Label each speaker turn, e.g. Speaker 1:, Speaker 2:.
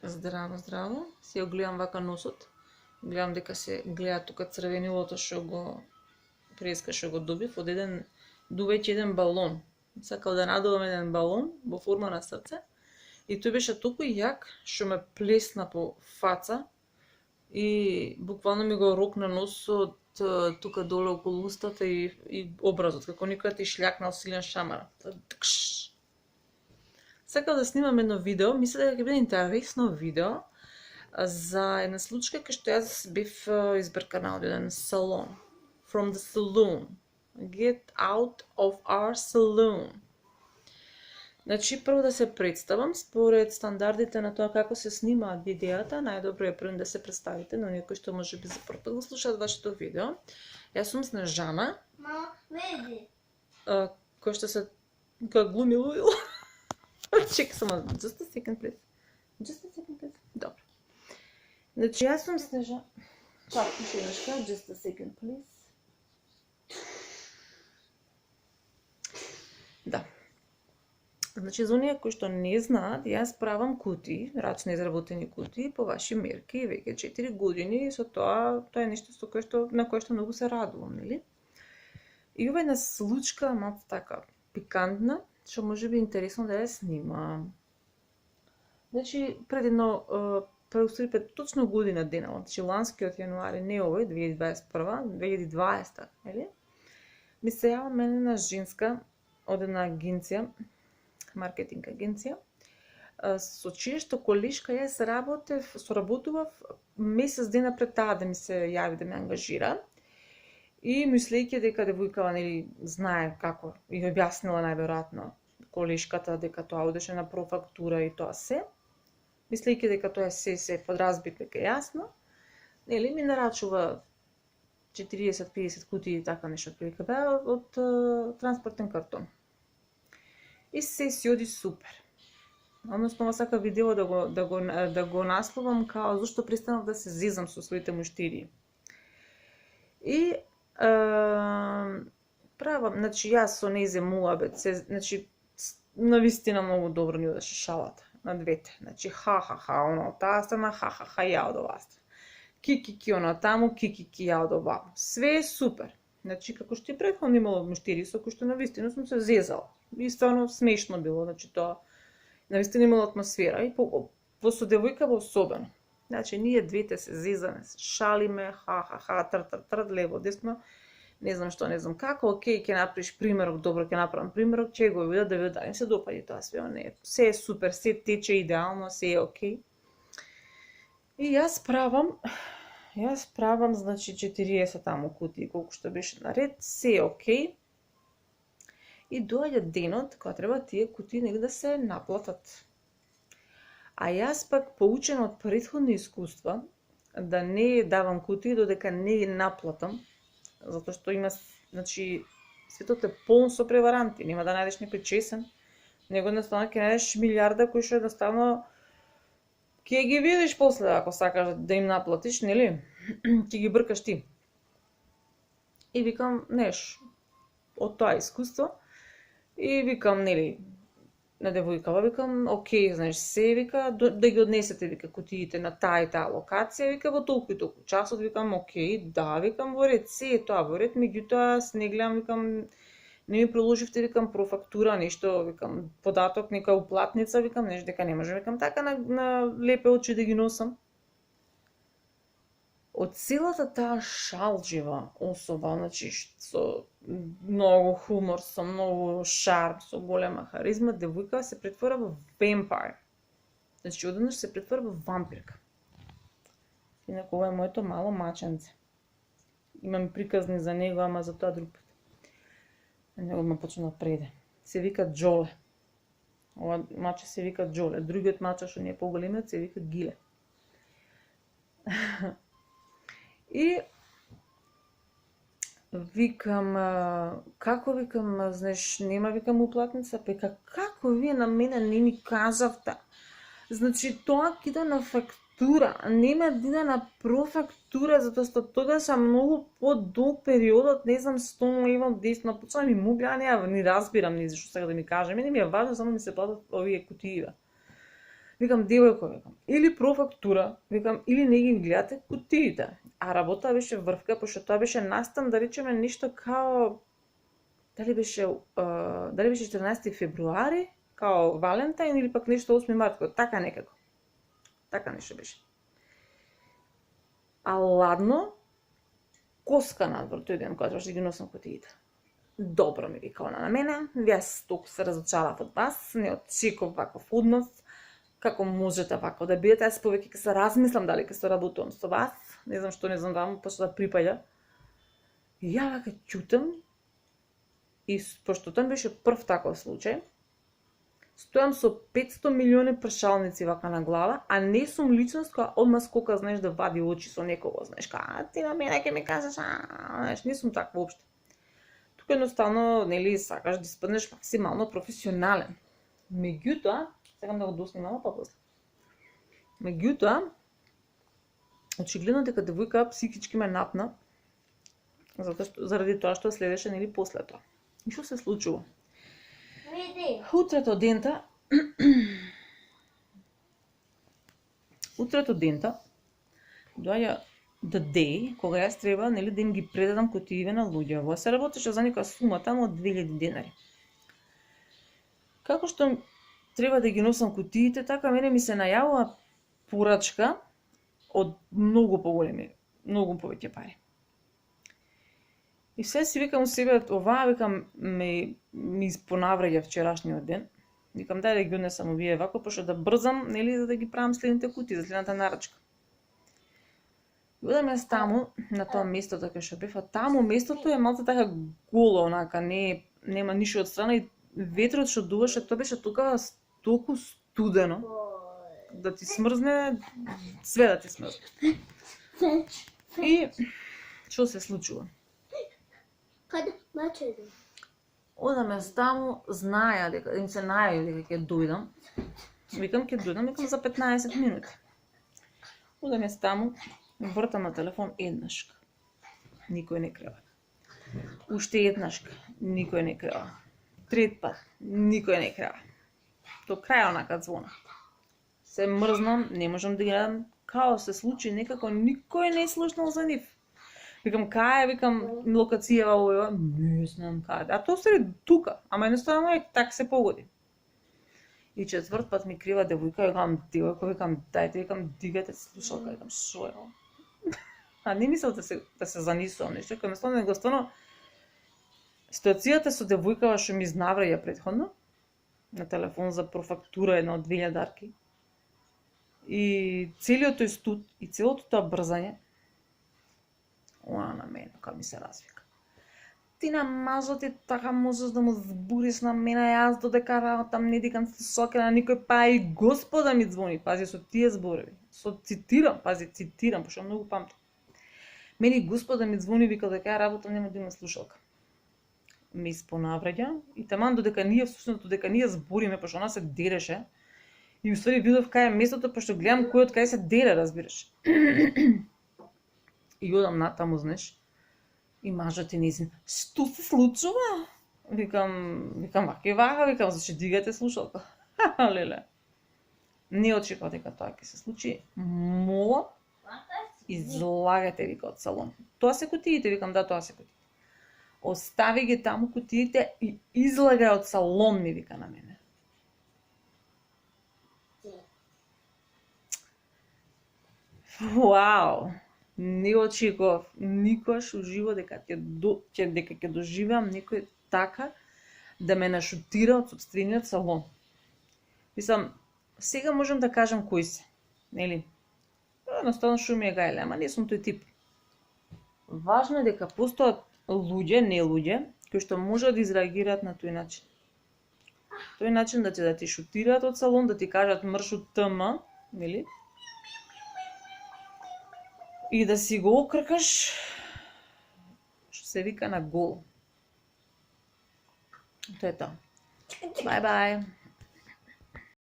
Speaker 1: Здраво, здраво. Си ја гледам вака носот. Гледам дека се гледа тука црвенилото што го преска што го добив од еден дувеќ еден балон. Сакал да надувам еден балон во форма на срце и тој беше толку јак што ме плесна по фаца и буквално ми го рокна носот тука доле околу устата и образот, како никој ти шљакнал силен шамар. Ткш. Сакав да снимам едно видео, мислев дека ќе биде интересно видео за една случка кај што јас бев избркана од еден салон. From the saloon. Get out of our saloon. Значи, прво да се представам, според стандардите на тоа како се снимаат видеата, најдобро е прво да се представите на некои што може би за прв пат го слушаат вашето видео. Јас сум Снежана.
Speaker 2: Мама, види.
Speaker 1: Кој што се глуми луил. Чекай само, just a second, please. Just a second, please. Добро. Значи, јас сум Снежана. Чакай, Шенешка, just a second, please. Да. Значи, за оние кои што не знаат, јас правам кутии, рачно изработени кутии по ваши мерки веќе 4 години и со тоа е нешто на кое што многу се радувам, нели? И ова е една случка малку така пикантна, што може би интересно да ја снимам. Значи, пред едно пред точно година денава, значи ланскиот јануари, не овој, 2020, нели? Ми се јава мене една женска од една агенција, маркетинг агенција, со чија што колешка јас соработував месец дена пред таа да ми се јави да ме ангажира. И мислејќи дека девојкава нели знае како и објаснила најверојатно колешката дека тоа одеше на профактура и тоа се. Мислејќи дека тоа се подразбит дека јасно, нели ми нарачува 40-50 кутии така нешто отприлика беа од транспортен картон. И се си оди супер. Односно, ова сака видео да го насловам као зашто престанав да се зезам со своите муштирии. И правам, значи јас со незе муабет, значи навистина многу добро ни одеше шалата на двете. Значи ха-ха-ха, оно од таа страна, ха-ха-ха, ја од оваа страна. Ки-ки-ки, оно таму, ки-ки-ки, ја од оваа. Све е супер. Значи, како што и претходно имало муштирии со кои што навистина сум се зезала. И стварно смешно било, значи тоа навистина имало атмосфера и со девојкава особено. Значи, ние двете се зезаме, се шалиме, ха-ха-ха, тр-тр-тр, лево, десно, не знам што, не знам како, окей, ќе направиш примерок, добро, ќе направам примерок, ќе го видам да видам дали се допаѓа тоа све, не, се е супер, се тече идеално, се е окей. И јас правам, значи, 40 таму кутии, колку што беше наред, се е окей. И доаѓа денот кога треба тие кутии нели да се наплатат. А јас пак, поучена од претходни искуства, да не давам кутии додека не ги наплатам, затоа што има, значи, светот е полн со преваранти, нема да најдеш некој чесен, него едноставно ќе најдеш милиарда кои што едноставно ќе ги видиш после ако сакаш да им наплатиш, нели? Ќе ги бркаш ти. И викам, од тоа искуство, и викам, нели, на девојкава, викам, окей, знаеш, се, вика, да ги однесете, вика, кутиите на таа и таа локација, вика, во толку и толку часот, викам, окей, да, викам, во ред, се е тоа во ред, меѓутоа, не гледам, викам, не ми приложивте, викам, профактура, нешто, викам, податок, нека уплатница, викам, нешто дека не може, викам, така на лепе очи да ги носам. Од целата таа шалџива особа, значи, со многу хумор, со многу шарм, со голема харизма, девојка се претвора во вампир. Значи, одеднаш се претвора во вампирка. Инаку ова е моето мало маченце. Имам приказни за него, ама за тоа друг пат. Него ме почна да преде. Се вика Джоле. Ова маче се вика Джоле. Другиот маче што не е поголемиот се вика Гиле. И викам, како викам, знаеш, нема викам уплатница, пека како вие на мене не ми кажавте? Значи тоа кида на фактура, нема да иде на профактура, затоа што тогаш многу подолг периодот, не знам, 100 лева десно, почна ми муглја, не разбирам ни зашто сега да ми каже, мене ми е важно само ми се платат овие кутиива. Викам, девојко, викам, или профактура, викам, или не ги гледате кутиите. А работа беше врвка, пошто тоа беше настан, да речеме, нешто као, дали беше 14 февруари, као Валентайн, или пак нешто 8 март, така некако. Така нешто беше. А ладно, коска надвор тој ден, кога требаше да ги носам кутиите. Добро ми вика она на мене, јас толку се разочарав од вас, не очекував ваков однос, како можете вако да бидете, јас повеќе ќе се размислам дали ќе се работувам со вас, не знам што не знам дам, пошто да припаѓа. И ја вака ќутам, и пошто тоа беше прв таков случај, стојам со 500 милиони пршалници вака на глава, а не сум личност која одма скока, знаеш, да вади очи со некого, знаеш, ти на мене ќе ми кажеш, знаеш, не сум таква воопшто. Тука едноставно, нели, сакаш да испаднеш максимално професионален. Меѓутоа, сакам да го доснимам после. Меѓутоа, очигледно дека девојка психички ме напна, заради тоа што следеше, нели, после тоа. И што се случува? Утрето дента доаѓа the day кога јас треба, нели, да им ги предадам кутиите на луѓе. Во се работеше за нека сума таму од 2000 денари. Како што треба да ги носам кутиите, така мене ми се најавува порачка од многу поголеми, многу повеќе пари. И се си викам у себе, оваа, викам, ми испонавраѓа вчерашниот ден. Викам, дај да ги однесам овие вако, пошто да брзам, нели, за да ги правам следните кутии, за следната нарачка. И одам јас таму, на тоа местото кај што бев, а таму местото е малку така голо, онака, нема ништо од страна и ветрот што дуваше, тоа беше толку студено, да ти смрзне, све да ти смрзне. И што се случува? Одам јас таму, знаја дека, им се најави дека ќе дојдам. Викам за 15 минути. Одам јас таму, вртам на телефон еднашка. Никој не крева. Уште еднашка, никој не крева. Трет пат, никој не крева. До крај онака звона. Се мрзнам, не можам да гледам, као се случи некако, никој не слушнал за нив. Викам, кај, викам, локацијава овој, не знам кај. А тоа се тука, ама едноставно е така се погоди. И четврт пат ми крива девојка, викам, девојко, викам, дајте, викам, дигате слушалка, викам, шо е ова? А не мислел да се занесувам нешто, викам, едноставно, ситуацијата со девојкава што ми изнавраја предходно, на телефон за профактура една од 2000 дарки, и целиот тој студ, и целото тоа брзање, она на мене, кога ми се развика. Ти на мажот и така можеш да му збуриш на мене, јас додека работам не дикам слушалка на никој, па и Господа ми звони, пази, со тие зборови, цитирам, пошто многу памтам. Мени Господа ми звони, вика, дека ја работам, нема да има слушалка. Ми испонавраѓа и таман додека ние збориме, пошто она се дереше, и уствари видов кај е местото, пошто гледам кој од кај се дере, разбираш. И одам натаму, знаеш, и мажот е низин, што се случува? Викам, вака, викам, зашто дигате слушалка. Леле. Не очекував дека тоа ќе се случи. Молам, излагате, вика, од салон. Тоа се кутиите, викам, да, тоа се кутиите. Остави ги таму кутиите и излагај од салон, ми вика на мене. Вау! Не очекував никош уживо дека ќе доживеам некој така да ме нашутира од сопствениот салон. Мислам, сега можам да кажам кои се, нели? Едноставно шо ми е гајле, ама не сум тој тип. Важно е дека постојат луѓе, не луѓе, кои што можат да изреагираат на тој начин. Тој начин да ти шутираат од салон, да ти кажат мрш од ТМ, нели? И да си го окркаш, што се вика, на гол. Тоа е тоа. Бај-бај.